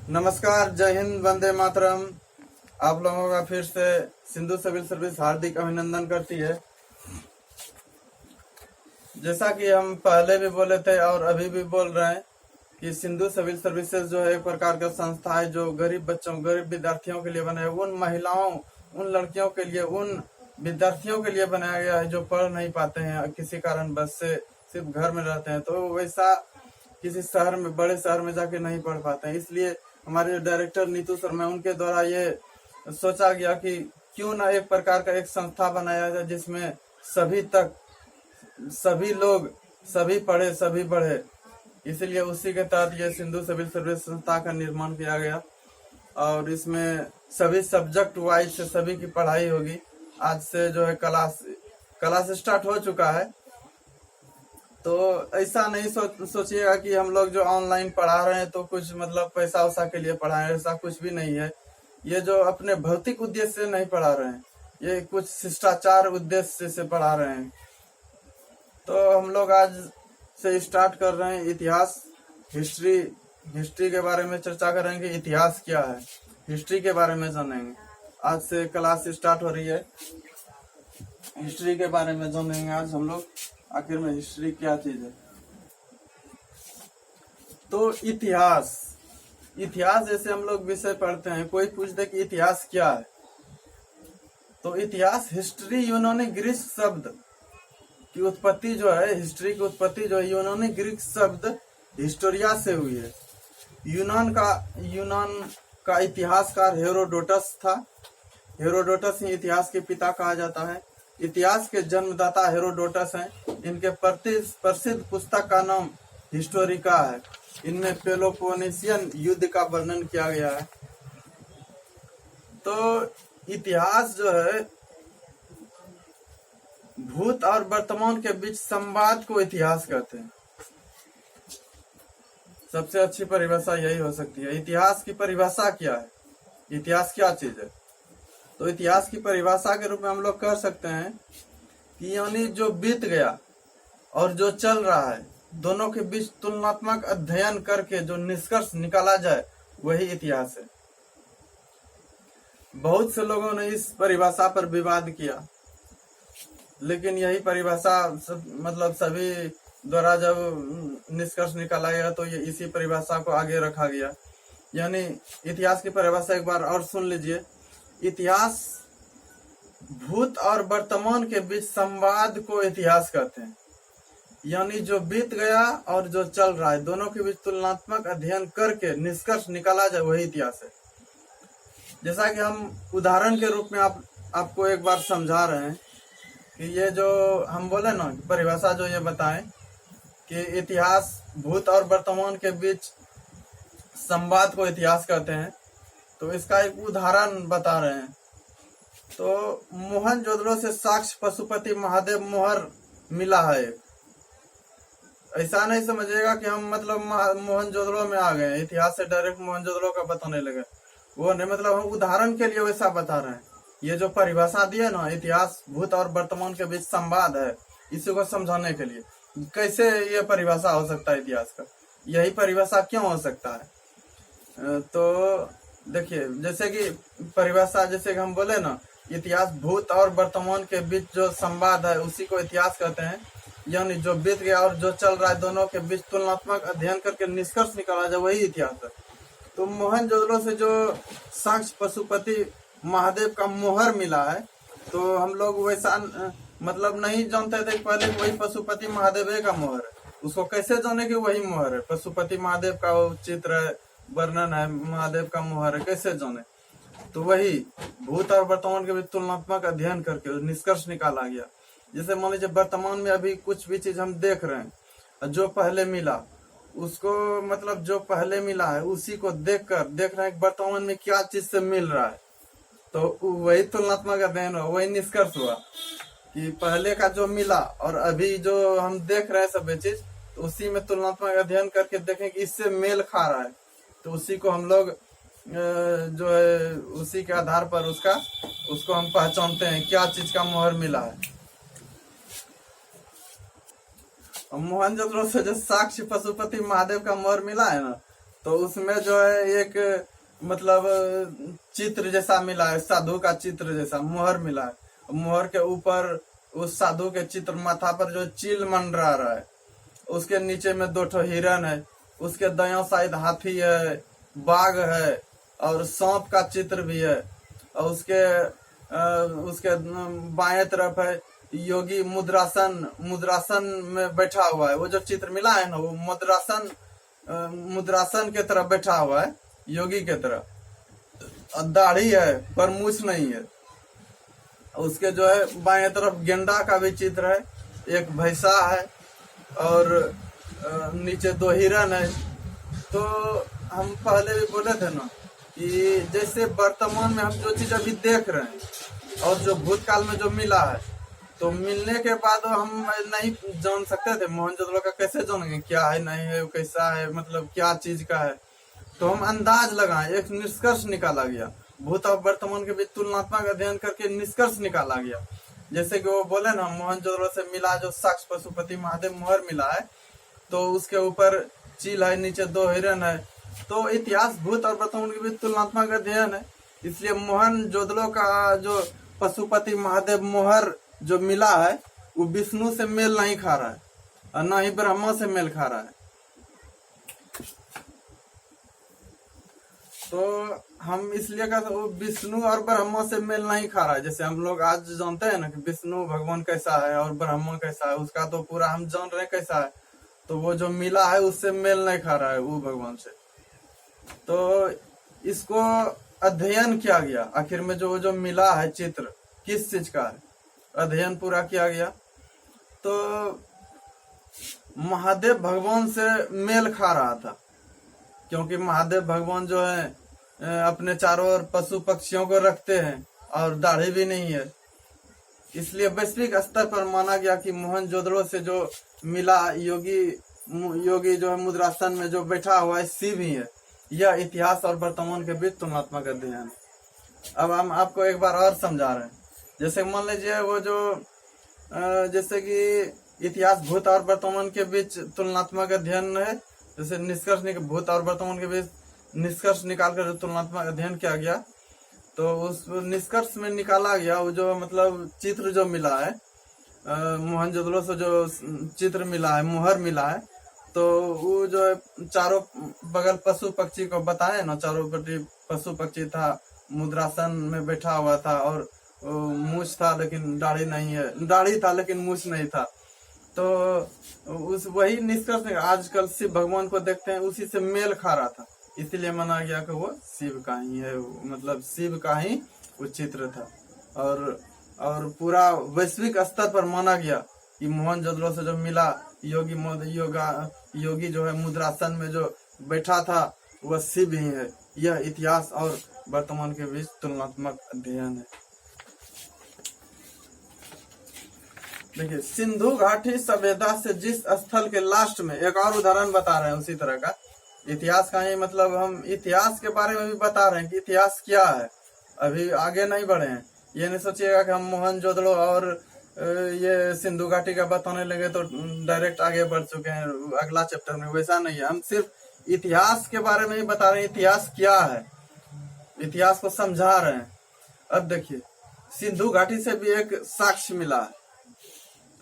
नमस्कार, जय हिंद, वंदे मातरम। आप लोगों का फिर से सिंधु सिविल सर्विस हार्दिक अभिनंदन करती है। जैसा कि हम पहले भी बोले थे और अभी भी बोल रहे हैं कि सिंधु सिविल सर्विसेज जो है एक प्रकार का संस्था है जो गरीब बच्चों, गरीब विद्यार्थियों के लिए बना है। उन महिलाओं, उन लड़कियों के लिए, उन विद्यार्थियों के लिए बनाया गया है जो पढ़ नहीं पाते हैं, किसी कारण बस से सिर्फ घर में रहते हैं, तो वैसा किसी शहर में, बड़े शहर में जाके नहीं पढ़ पाते हैं। इसलिए हमारे जो डायरेक्टर नीतू शर्मा, उनके द्वारा ये सोचा गया कि क्यों ना एक प्रकार का एक संस्था बनाया जाए जिसमें सभी तक, सभी लोग, सभी पढ़े, सभी बढ़े। इसलिए उसी के तहत ये सिंधु सिविल सर्विस संस्था का निर्माण किया गया और इसमें सभी सब्जेक्ट वाइज से सभी की पढ़ाई होगी। आज से जो है क्लास स्टार्ट हो चुका है। तो ऐसा नहीं सोचिएगा कि हम लोग जो ऑनलाइन पढ़ा रहे हैं तो कुछ मतलब पैसा वैसा के लिए पढ़ा रहे हैं, ऐसा कुछ भी नहीं है। ये जो अपने भौतिक उद्देश्य से नहीं पढ़ा रहे हैं, ये कुछ शिष्टाचार उद्देश्य से पढ़ा रहे हैं। तो हम लोग आज से स्टार्ट कर रहे हैं इतिहास, हिस्ट्री के बारे में चर्चा करेंगे। इतिहास क्या है, हिस्ट्री के बारे में जानेंगे। आज से क्लास स्टार्ट हो रही है, हिस्ट्री के बारे में जानेंगे आज हम लोग। आखिर में हिस्ट्री क्या चीज है? तो इतिहास जैसे हम लोग विषय पढ़ते हैं, कोई पूछ दे कि इतिहास क्या है, तो इतिहास हिस्ट्री यूनानी ग्रीक शब्द की उत्पत्ति जो है, हिस्ट्री की उत्पत्ति जो है यूनानी ग्रीक शब्द हिस्टोरिया से हुई है। यूनान का इतिहासकार हेरोडोटस था। हेरोडोटस ही इतिहास के पिता कहा जाता है। इतिहास के जन्मदाता हेरोडोटस हैं। इनके प्रसिद्ध पुस्तक का नाम हिस्टोरिका है। इनमें पेलोपोनेशियन युद्ध का वर्णन किया गया है। तो इतिहास जो है भूत और वर्तमान के बीच संवाद को इतिहास कहते हैं। सबसे अच्छी परिभाषा यही हो सकती है। इतिहास की परिभाषा क्या है, इतिहास क्या चीज है? तो इतिहास की परिभाषा के रूप में हम लोग कह सकते हैं कि यानी जो बीत गया और जो चल रहा है, दोनों के बीच तुलनात्मक अध्ययन करके जो निष्कर्ष निकाला जाए, वही इतिहास है। बहुत से लोगों ने इस परिभाषा पर विवाद किया, लेकिन यही परिभाषा मतलब सभी द्वारा जब निष्कर्ष निकाला गया तो ये इसी परिभाषा को आगे रखा गया। यानी इतिहास की परिभाषा एक बार और सुन लीजिए। इतिहास भूत और वर्तमान के बीच संवाद को इतिहास कहते हैं। यानी जो बीत गया और जो चल रहा है, दोनों के बीच तुलनात्मक अध्ययन करके निष्कर्ष निकाला जाए, वही इतिहास है। जैसा कि हम उदाहरण के रूप में आपको एक बार समझा रहे हैं कि ये जो हम बोले ना परिभाषा जो ये बताएं कि इतिहास भूत और वर्तमान के बीच संवाद को इतिहास कहते हैं, तो इसका एक उदाहरण बता रहे हैं। तो मोहनजोदड़ो से साक्ष्य पशुपति महादेव मोहर मिला है। ऐसा नहीं समझिएगा कि हम मतलब मोहनजोदड़ो में आ गए, इतिहास से डायरेक्ट मोहनजोदड़ो का बताने लगे, वो नहीं। मतलब हम उदाहरण के लिए वैसा बता रहे हैं। ये जो परिभाषा दी है ना, इतिहास भूत और वर्तमान के बीच संवाद है, इसी को समझाने के लिए। कैसे ये परिभाषा हो सकता है इतिहास का, यही परिभाषा क्यों हो सकता है? तो देखिए, जैसे कि परिभाषा, जैसे कि हम बोले ना, इतिहास भूत और वर्तमान के बीच जो संवाद है उसी को इतिहास कहते हैं। यानी जो बीत गया और जो चल रहा है, दोनों के बीच तुलनात्मक अध्ययन करके निष्कर्ष निकाला जाए, वही इतिहास है। तो मोहनजोदड़ो से जो साक्ष्य पशुपति महादेव का मोहर मिला है, तो हम लोग वैसा मतलब नहीं जानते थे पहले वही पशुपति महादेव का मोहर है। उसको कैसे जाने कि वही मोहर है, पशुपति महादेव का वो चित्र है, वर्णन है, महादेव का मोहर है, कैसे जाने? तो वही भूत और वर्तमान के बीच तुलनात्मक अध्ययन करके निष्कर्ष निकाला गया। जैसे मान लीजिए वर्तमान में अभी कुछ भी चीज हम देख रहे हैं, जो पहले मिला उसको, मतलब जो पहले मिला है उसी को देख रहे हैं वर्तमान में क्या चीज से मिल रहा है, तो वही तुलनात्मक अध्ययन हुआ, वही निष्कर्ष हुआ कि पहले का जो मिला और अभी जो हम देख रहे हैं सब चीज, तो उसी में तुलनात्मक अध्ययन करके देखें कि इससे मेल खा रहा है, तो उसी को हम लोग जो है उसी के आधार पर उसको हम पहचानते हैं क्या चीज का मोहर मिला है। मोहनजोदड़ो से जो साक्ष्य पशुपति महादेव का मोहर मिला है ना, तो उसमें जो है एक मतलब चित्र जैसा मिला है, साधु का चित्र जैसा मोहर मिला है। मोहर के ऊपर उस साधु के चित्र माथा पर जो चील मंडरा रहा है, उसके नीचे में 2 ठो हिरन है, उसके दायां साइड हाथी है, बाघ है और सांप का चित्र भी है। और उसके बाएं तरफ है योगी मुद्रासन में बैठा हुआ है। वो जो चित्र मिला है ना, वो मुद्रासन के तरफ बैठा हुआ है, योगी के तरफ। दाढ़ी है पर मूछ नहीं है। उसके जो है बाएं तरफ गेंडा का भी चित्र है, एक भैंसा है और नीचे 2 हिरन है। तो हम पहले भी बोले थे ना कि जैसे वर्तमान में हम जो चीज अभी देख रहे हैं और जो भूतकाल में जो मिला है, तो मिलने के बाद हम नहीं जान सकते थे मोहनजोदड़ो का, कैसे जानेंगे क्या है नहीं है, कैसा है, मतलब क्या चीज का है। तो हम अंदाज लगाए, एक निष्कर्ष निकाला गया, भूत और वर्तमान के बीच तुलनात्मक अध्ययन करके निष्कर्ष निकाला गया। जैसे कि वो बोले ना, मोहनजोदड़ो से मिला जो साक्ष पशुपति महादेव मोहर मिला है, तो उसके ऊपर चील है, नीचे 2 हिरन है। तो इतिहास भूत और वर्तमान के बीच तुलनात्मक अध्ययन है, इसलिए मोहनजोदड़ो का जो पशुपति महादेव मोहर जो मिला है, वो विष्णु से मेल नहीं खा रहा है और न ही ब्रह्मा से मेल खा रहा है। तो हम इसलिए कहते हैं विष्णु और ब्रह्मा से मेल नहीं खा रहा है। जैसे हम लोग आज जानते हैं ना कि विष्णु भगवान कैसा है और ब्रह्मा कैसा है, उसका तो पूरा हम जान रहे हैं कैसा है। तो वो जो मिला है उससे मेल नहीं खा रहा है वो भगवान से। तो इसको अध्ययन किया गया, आखिर में जो मिला है चित्र किस चीज का है, अध्ययन पूरा किया गया। तो महादेव भगवान से मेल खा रहा था, क्योंकि महादेव भगवान जो है अपने चारों ओर पशु पक्षियों को रखते हैं और दाढ़ी भी नहीं है। इसलिए वैश्विक स्तर पर माना गया कि मोहनजोदड़ो से जो मिला योगी जो है मुद्रासन में जो बैठा हुआ है, शिव ही है। यह इतिहास और वर्तमान के बीच तुलनात्मक अध्ययन। अब हम आपको एक बार और समझा रहे हैं। जैसे मान लीजिए वो जो जैसे कि इतिहास भूत और वर्तमान के बीच तुलनात्मक अध्ययन है, जैसे निष्कर्ष भूत और वर्तमान के बीच निष्कर्ष निकाल कर तुलनात्मक अध्ययन किया गया, तो उस निष्कर्ष में निकाला गया वो जो मतलब चित्र जो मिला है, मोहनजोदड़ो से जो चित्र मिला है, मोहर मिला है, तो वो जो है चारों बगल पशु पक्षी को बताए ना, चारों पट्टी पशु पक्षी था, मुद्रासन में बैठा हुआ था और मूछ था लेकिन दाढ़ी नहीं है, दाढ़ी था लेकिन मूछ नहीं था। तो उस वही निष्कर्ष आजकल शिव भगवान को देखते हैं, उसी से मेल खा रहा था, इसलिए माना गया कि वो शिव का ही है, मतलब शिव का ही वो चित्र था। और पूरा वैश्विक स्तर पर माना गया कि मोहनजोदड़ो से जो मिला योगी जो है मुद्रासन में जो बैठा था वह शिव ही है। यह इतिहास और वर्तमान के बीच तुलनात्मक अध्ययन है। देखिए, सिंधु घाटी सभ्यता से जिस स्थल के लास्ट में, एक और उदाहरण बता रहे हैं उसी तरह का, इतिहास का ही मतलब हम इतिहास के बारे में भी बता रहे हैं कि इतिहास क्या है। अभी आगे नहीं बढ़े हैं, ये नहीं सोचिएगा कि हम मोहनजोदड़ो और ये सिंधु घाटी का बताने लगे तो डायरेक्ट आगे बढ़ चुके हैं अगला चैप्टर में, वैसा नहीं है। हम सिर्फ इतिहास के बारे में ही बता रहे हैं, इतिहास क्या है, इतिहास को समझा रहे हैं। अब देखिए, सिंधु घाटी से भी एक साक्ष्य मिला है,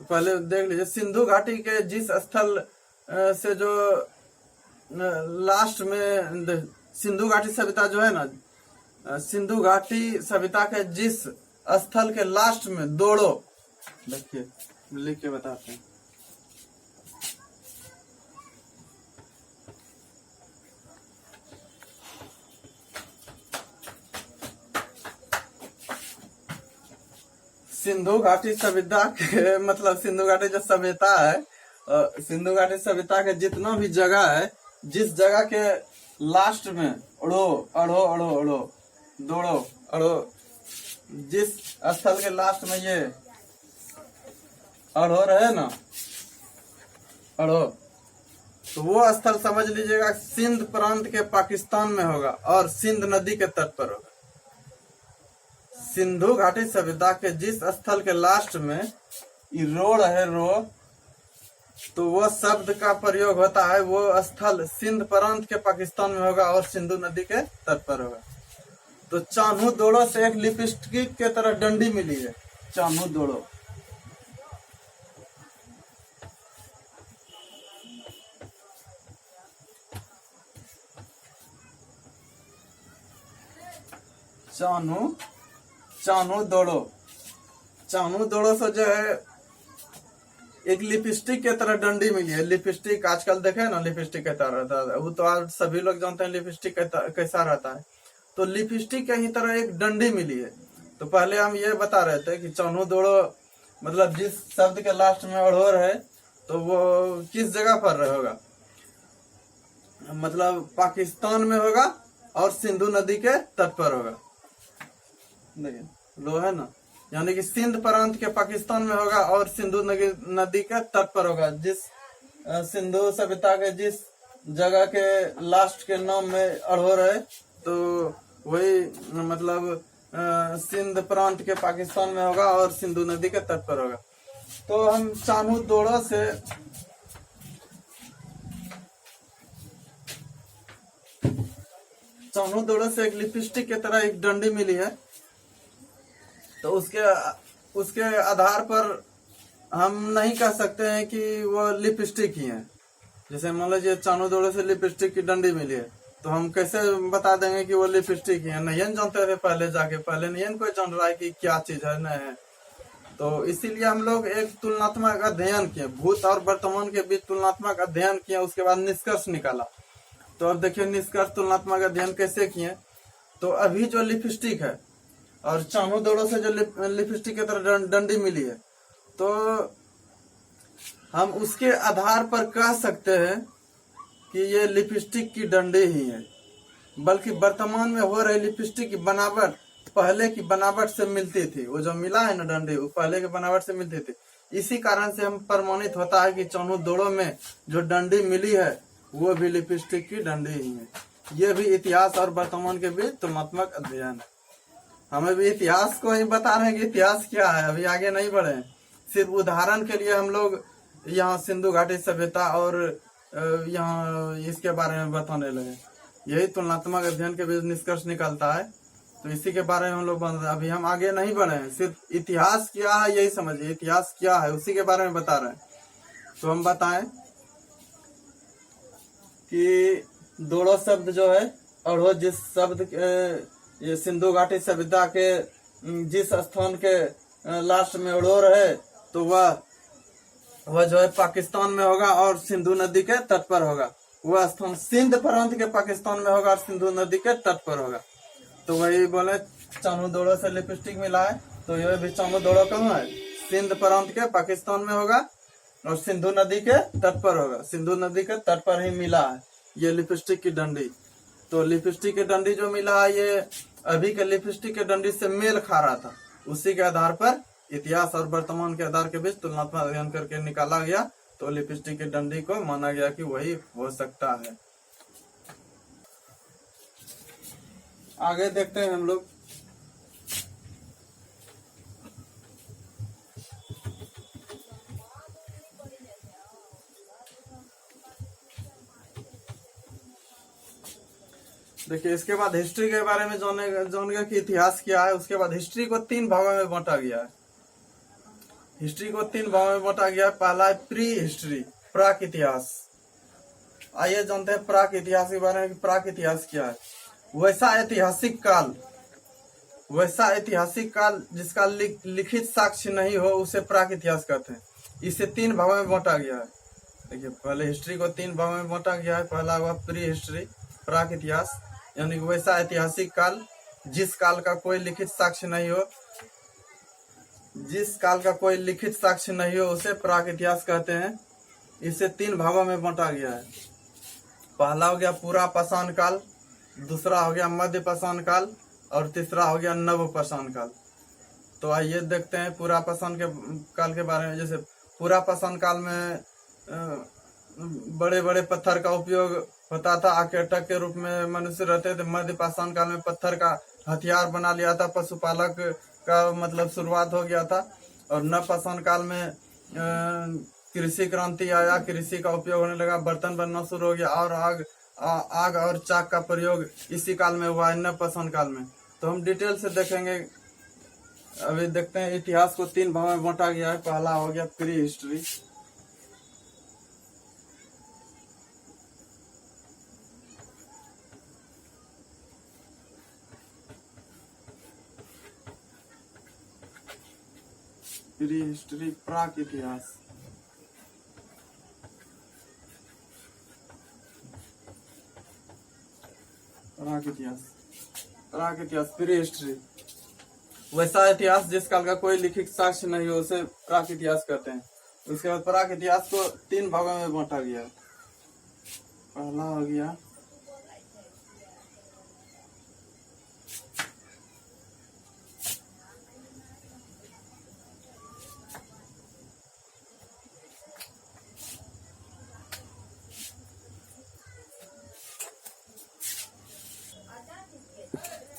तो पहले देख लीजिए। सिंधु घाटी के जिस स्थल से जो लास्ट में सिंधु घाटी सभ्यता जो है ना, सिंधु घाटी सभ्यता के जिस स्थल के लास्ट में दोड़ो, देखिए लिख के बताते हैं। सिंधु घाटी सभ्यता के मतलब सिंधु घाटी जो सभ्यता है, सिंधु घाटी सभ्यता के जितना भी जगह है, जिस जगह के लास्ट में दोड़ो, जिस स्थल के लास्ट में ये अड़ो रहे ना, अड़ो, तो वो स्थल समझ लीजिएगा सिंध प्रांत के पाकिस्तान में होगा और सिंध नदी के तट पर होगा। सिंधु घाटी सभ्यता के जिस स्थल के लास्ट में रो तो वो शब्द का प्रयोग होता है, वो स्थल सिंध प्रांत के पाकिस्तान में होगा और सिंधु नदी के तट पर होगा। तो चान्हू दोड़ो से एक लिपस्टिक के तरह डंडी मिली है, चान्हू दोड़ो। चान्हू दोड़ो, चान्हू दोड़ो से जो है एक लिपस्टिक के तरह डंडी मिली है। लिपस्टिक आजकल देखे ना, लिपस्टिक कैसा रहता है, वो तो आज सभी लोग जानते हैं लिपस्टिक कैसा रहता है। तो लिपस्टिक के ही तरह एक डंडी मिली है। तो पहले हम ये बता रहे थे कि चान्हू दोड़ो मतलब जिस शब्द के लास्ट में अड़ोर है तो वो किस जगह पर होगा, मतलब पाकिस्तान में होगा और सिंधु नदी के तट पर होगा। देखिए लो है ना, यानी कि सिंध प्रांत के पाकिस्तान में होगा और सिंधु नदी के तट पर होगा। जिस सिंधु सभ्यता के जिस जगह के लास्ट के नाम में अड़ोर है तो वही मतलब सिंध प्रांत के पाकिस्तान में होगा और सिंधु नदी के तट पर होगा। तो हम चान्हू दोड़ो से एक लिपस्टिक की तरह एक डंडी मिली है। तो उसके आधार पर हम नहीं कह सकते हैं कि वो लिपस्टिक ही है। जैसे मान लीजिए चान्हू दोड़ो से लिपस्टिक की डंडी मिली है, तो हम कैसे बता देंगे कि वो लिपस्टिक ही है? नहीं जानते थे पहले जाके, पहले नहीं कोई जान रहा है कि क्या चीज है नहीं है। तो इसीलिए हम लोग एक तुलनात्मक अध्ययन किए, भूत और वर्तमान के बीच तुलनात्मक अध्ययन किया, उसके बाद निष्कर्ष निकाला। तो अब देखिए निष्कर्ष तुलनात्मक अध्ययन कैसे किए। तो अभी जो लिपस्टिक है और चान्हू दोड़ो से जो लिपस्टिक की तरह डंडी मिली है, तो हम उसके आधार पर कह सकते हैं कि ये लिपस्टिक की डंडी ही है। बल्कि वर्तमान में हो रही लिपस्टिक की बनावट पहले की बनावट से मिलती थी। वो जो मिला है ना डंडी, वो पहले की बनावट से मिलती थी। इसी कारण से हम प्रमाणित होता है कि चान्हू दोड़ो में जो डंडी मिली है वो भी लिपस्टिक की डंडी ही है। ये भी इतिहास और वर्तमान के बीच तुलनात्मक अध्ययन है। हमें भी इतिहास को ही बता रहे हैं कि इतिहास क्या है, अभी आगे नहीं बढ़े। सिर्फ उदाहरण के लिए हम लोग यहाँ सिंधु घाटी सभ्यता और यहाँ इसके बारे में बताने लगे। यही तुलनात्मक अध्ययन के बीच निष्कर्ष निकलता है। तो इसी के बारे में हम लोग अभी हम आगे नहीं बढ़े हैं, सिर्फ इतिहास क्या है यही समझिए, इतिहास क्या है उसी के बारे में बता रहे हैं। तो हम बताएं कि दोड़ो शब्द जो है और जिस शब्द ये सिंधु घाटी सभ्यता के जिस स्थान के लास्ट में अड़ोर है तो वह जो है पाकिस्तान में होगा और सिंधु नदी के तट पर होगा। वह स्थान सिंध प्रांत के पाकिस्तान में होगा और सिंधु नदी के तट पर होगा। तो वही बोले चान्हू दोड़ो से लिपस्टिक मिला है, तो यह भी चान्हू दोड़ो कहाँ है? सिंध प्रांत के पाकिस्तान में होगा और सिंधु नदी के तट पर होगा। सिंधु नदी के तट पर ही मिला है ये लिपस्टिक की डंडी। तो लिपस्टिक की डंडी जो मिला है ये अभी के लिपस्टिक के डंडी से मेल खा रहा था। उसी के आधार पर इतिहास और वर्तमान के आधार के बीच तुलनात्मक अध्ययन करके निकाला गया। तो लिपस्टिक की डंडी को माना गया कि वही हो सकता है। आगे देखते हैं हम लोग। देखिए इसके बाद हिस्ट्री के बारे में जान गया कि इतिहास क्या है। उसके बाद हिस्ट्री को 3 भागों में बांटा गया है। हिस्ट्री को 3 भागों में बांटा गया है। पहला है प्री हिस्ट्री, प्राक इतिहास। आइए जानते हैं प्राक इतिहास के बारे में कि प्राक इतिहास क्या है। वैसा ऐतिहासिक काल जिसका लिखित साक्ष्य नहीं हो उसे प्राक इतिहास कहते हैं। इसे 3 भागों में बांटा गया है। देखिए पहले हिस्ट्री को 3 भागों में बांटा गया है। पहला हुआ प्री हिस्ट्री, प्राक इतिहास, यानी वैसा ऐतिहासिक काल जिस काल का कोई लिखित साक्ष्य नहीं हो, उसे प्राक इतिहास कहते हैं। इसे 3 भागों में बांटा गया है। पहला हो गया पूरा पाषाण काल, दूसरा हो गया मध्य पाषाण काल और तीसरा हो गया नव पाषाण काल। तो आइए देखते हैं पूरा पाषाण काल के बारे में। जैसे पूरा पाषाण काल में बड़े बड़े पत्थर का उपयोग होता था, आकेटक के रूप में मनुष्य रहते थे। मध्य पाषाण काल में पत्थर का हथियार बना लिया था, पशुपालक का मतलब शुरुआत हो गया था। और नव पाषाण काल में कृषि क्रांति आया, कृषि का उपयोग होने लगा, बर्तन बनना शुरू हो गया, और आग और चाक का प्रयोग इसी काल में हुआ है, नवपाषाण काल में। तो हम डिटेल से देखेंगे। अभी देखते हैं, इतिहास को 3 भाग में बांटा गया है। पहला हो गया प्री हिस्ट्री, प्री हिस्ट्री प्राक इतिहास, प्राक इतिहास प्री हिस्ट्री, वैसा इतिहास जिस काल का कोई लिखित साक्ष्य नहीं हो उसे प्राक इतिहास कहते हैं। उसके बाद प्राक इतिहास को 3 भागों में बांटा गया है। पहला हो गया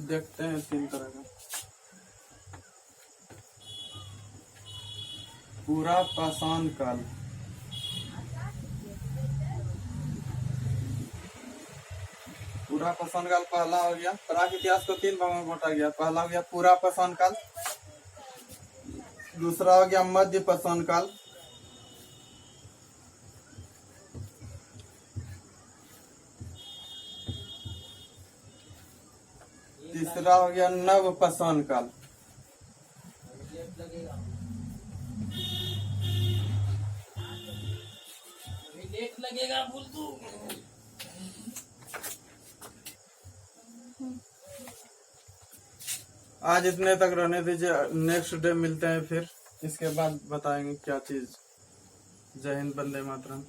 देखते हैं 3 तरह का। पूरा पाषाण काल, पूरा पाषाण काल पहला हो गया। प्राक इतिहास को 3 भागों में बांटा गया। पहला हो गया पूरा पाषाण काल, दूसरा हो गया मध्य पाषाण काल, तीसरा हो गया नवपाषाण काल। लगेगा बोल तू। आज इतने तक रहने दीजिए, नेक्स्ट डे मिलते हैं फिर। इसके बाद बताएंगे क्या चीज। जय हिंद, वंदे मातरम।